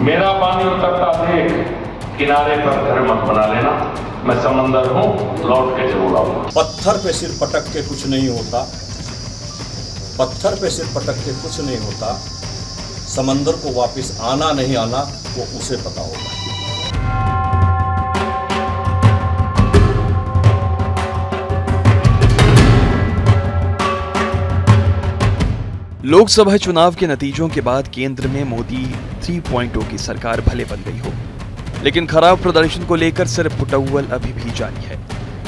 मेरा पानी उतरता देख किनारे पर घर मत बना लेना, मैं समंदर हूँ, लौट के जरूर आऊंगा। पत्थर पे सिर पटक के कुछ नहीं होता, पत्थर पे सिर पटक के कुछ नहीं होता, समंदर को वापस आना नहीं आना वो उसे पता होगा। लोकसभा चुनाव के नतीजों के बाद केंद्र में मोदी 3.0 की सरकार भले बन गई हो, लेकिन खराब प्रदर्शन को लेकर सिर्फ पुटौल अभी भी जारी है।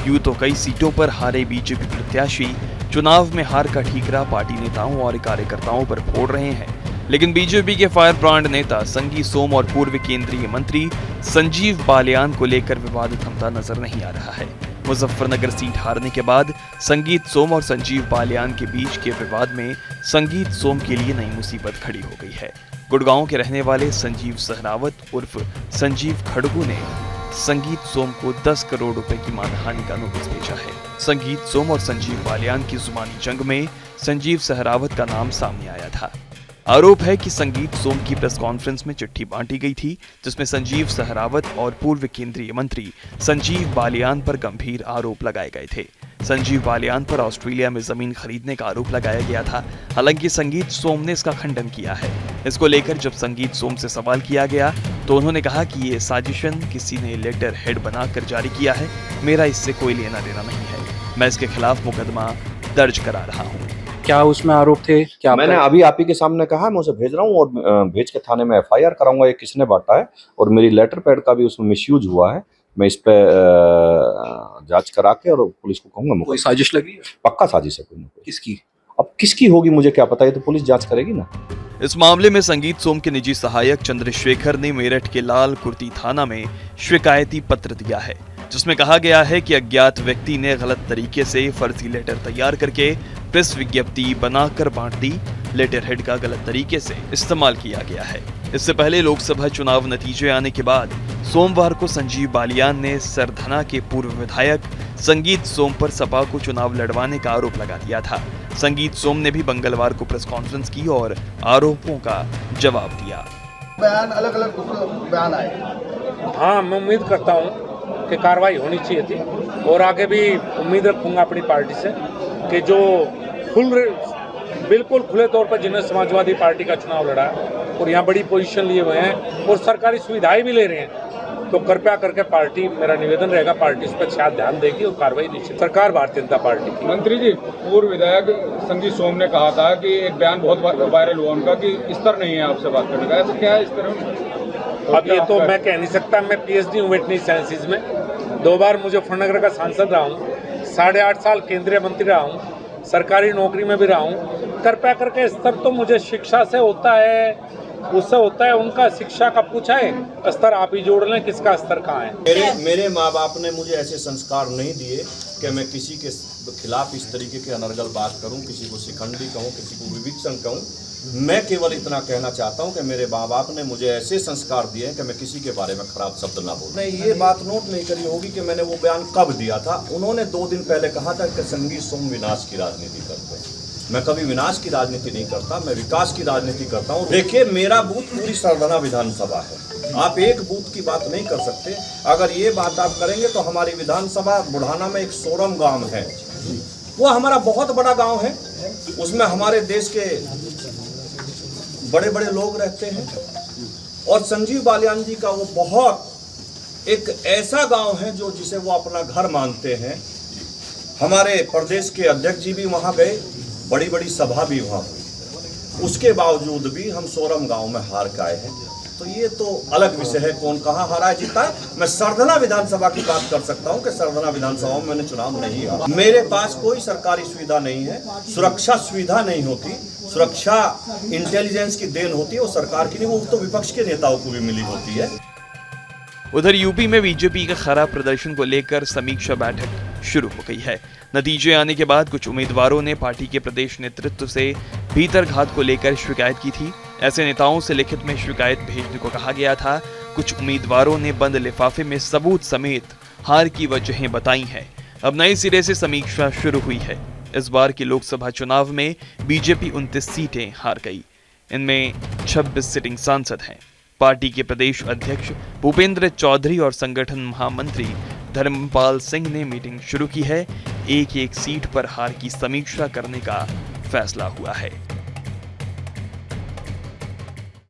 यूं तो कई सीटों पर हारे बीजेपी प्रत्याशी चुनाव में हार का ठीकरा पार्टी नेताओं और कार्यकर्ताओं पर फोड़ रहे हैं, लेकिन बीजेपी के फायर ब्रांड नेता संगी सोम और पूर्व केंद्रीय मंत्री संजीव बालियान को लेकर विवाद थमता नजर नहीं आ रहा है। मुजफ्फरनगर सीट हारने के बाद संगीत सोम और संजीव बालियान के बीच के विवाद में संगीत सोम के लिए नई मुसीबत खड़ी हो गई है। गुड़गांव के रहने वाले संजीव सहरावत उर्फ संजीव खड़गू ने संगीत सोम को 10 करोड़ रुपए की मानहानि का नोटिस भेजा है। संगीत सोम और संजीव बालियान की जुबानी जंग में संजीव सहरावत का नाम सामने आया था। आरोप है कि संगीत सोम की प्रेस कॉन्फ्रेंस में चिट्ठी बांटी गई थी, जिसमें संजीव सहरावत और पूर्व केंद्रीय मंत्री संजीव बालियान पर गंभीर आरोप लगाए गए थे। संजीव बालियान पर ऑस्ट्रेलिया में जमीन खरीदने का आरोप लगाया गया था। हालांकि संगीत सोम ने इसका खंडन किया है। इसको लेकर जब संगीत सोम से सवाल किया गया तो उन्होंने कहा कि ये साजिशन किसी ने लेटर हेड बनाकर जारी किया है, मेरा इससे कोई लेना देना नहीं है, मैं इसके खिलाफ मुकदमा दर्ज करा रहा हूँ। क्या उसमें आरोप थे? क्या मैंने अभी आप ही के सामने कहा, मैं उसे भेज रहा हूँ और भेज के थाने में FIR कराऊंगा ये किसने बांटा है, और मेरी लेटर पैड का भी उसमें मिसयूज हुआ है। मैं इस पे जांच करा के और पुलिस को कहूंगा। कोई साजिश लगी है? पक्का साजिश है कोई ना कोई। किसकी? अब किसकी होगी मुझे क्या पता, है तो पुलिस जांच करेगी ना। इस मामले में संगीत सोम के निजी सहायक चंद्रशेखर ने मेरठ के लाल कुर्ती थाना में शिकायती पत्र दिया है, जिसमें कहा गया है कि अज्ञात व्यक्ति ने गलत तरीके से फर्जी लेटर तैयार करके प्रेस विज्ञप्ति बनाकर बांट दी। लेटर हेड का गलत तरीके से इस्तेमाल किया गया है। इससे पहले लोकसभा चुनाव नतीजे आने के बाद सोमवार को संजीव बालियान ने सरधना के पूर्व विधायक संगीत सोम पर सपा को चुनाव लड़वाने का आरोप लगा दिया था। संगीत सोम ने भी मंगलवार को प्रेस कॉन्फ्रेंस की और आरोपों का जवाब दिया। बयान अलग अलग बयान आए। हाँ, मैं उम्मीद करता हूँ कि कार्रवाई होनी चाहिए थी और आगे भी उम्मीद रखूंगा अपनी पार्टी से कि जो बिल्कुल खुले तौर पर जिन्होंने समाजवादी पार्टी का चुनाव लड़ा और यहाँ बड़ी पोजीशन लिए हुए हैं और सरकारी सुविधाएं भी ले रहे हैं, तो कृपया करके पार्टी, मेरा निवेदन रहेगा, पार्टी इस पर शायद ध्यान देगी और कार्रवाई निश्चित। सरकार भारतीय जनता पार्टी की। मंत्री जी, पूर्व विधायक संजीव सोम ने कहा था कि एक बयान बहुत वायरल हुआ उनका कि स्तर नहीं है आपसे बात करने का, ऐसा क्या है इस तरह? अब ये तो मैं कह नहीं सकता। मैं PhD हूँ वेटनरी साइंसेज में, 2 बार मुजफ्फरनगर का सांसद रहा हूँ, 8.5 साल केंद्रीय मंत्री रहा हूँ, सरकारी नौकरी में भी रहा हूँ। कृपया करके स्तर तो मुझे शिक्षा से होता है, उससे होता है, उनका शिक्षा का पूछा है, स्तर आप ही जोड़ लें, किसका स्तर कहाँ है। मेरे माँ बाप ने मुझे ऐसे संस्कार नहीं दिए कि मैं किसी के खिलाफ इस तरीके के अनर्गल बात करूं, किसी को शिखंडी कहूं, किसी को विभीषण कहूं। मैं केवल इतना कहना चाहता हूं कि मेरे माँ बाप ने मुझे ऐसे संस्कार दिए हैं कि मैं किसी के बारे में खराब शब्द ना बोलूं। नहीं, ये बात नोट नहीं करी होगी कि मैंने वो बयान कब दिया था। उन्होंने 2 दिन पहले कहा था कि संगीत सोम विनाश की राजनीति करते हैं। मैं कभी विनाश की राजनीति नहीं करता, मैं विकास की राजनीति करता हूँ। देखिए, मेरा बूथ पूरी सरधना विधानसभा है, आप एक बूथ की बात नहीं कर सकते। अगर ये बात आप करेंगे तो हमारी विधानसभा बुढ़ाना में एक सोरम गांव है, वो हमारा बहुत बड़ा गांव है, उसमें हमारे देश के बड़े बड़े लोग रहते हैं, और संजीव बालियान जी का वो बहुत एक ऐसा गांव है जो जिसे वो अपना घर मानते हैं। हमारे प्रदेश के अध्यक्ष जी भी वहाँ गए, बड़ी बड़ी सभा भी वहाँ हुई, उसके बावजूद भी हम सोरम गांव में हार के आए हैं। तो ये तो अलग विषय है, कौन कहाँ हारा है जीता है। मैं सरधना विधानसभा की बात कर सकता हूँ कि सरधना विधानसभा में मैंने चुनाव नहीं हारा। मेरे पास कोई सरकारी सुविधा नहीं है, सुरक्षा सुविधा नहीं होती, सुरक्षा इंटेलिजेंस की देन होती है, वो सरकार की नहीं, वो तो विपक्ष के नेताओं को भी मिली होती है। उधर यूपी में बीजेपी के खराब प्रदर्शन को लेकर समीक्षा बैठक शुरू हो गई है। नतीजे आने के बाद कुछ उम्मीदवारों ने पार्टी के प्रदेश नेतृत्व से भीतरघात को लेकर शिकायत की थी। ऐसे नेताओं से लिखित में शिकायत भेजने को कहा गया था। कुछ उम्मीदवारों ने बंद लिफाफे में सबूत समेत हार की वजहें बताई हैं। अब नए सिरे से समीक्षा शुरू हुई है। इस बार के लोकसभा चुनाव में बीजेपी 29 सीटें हार गई। इनमें 26 सिटिंग सांसद हैं। पार्टी के प्रदेश अध्यक्ष भूपेंद्र चौधरी और संगठन महामंत्री धर्मपाल सिंह ने मीटिंग शुरू की है। एक एक सीट पर हार की समीक्षा करने का फैसला हुआ है।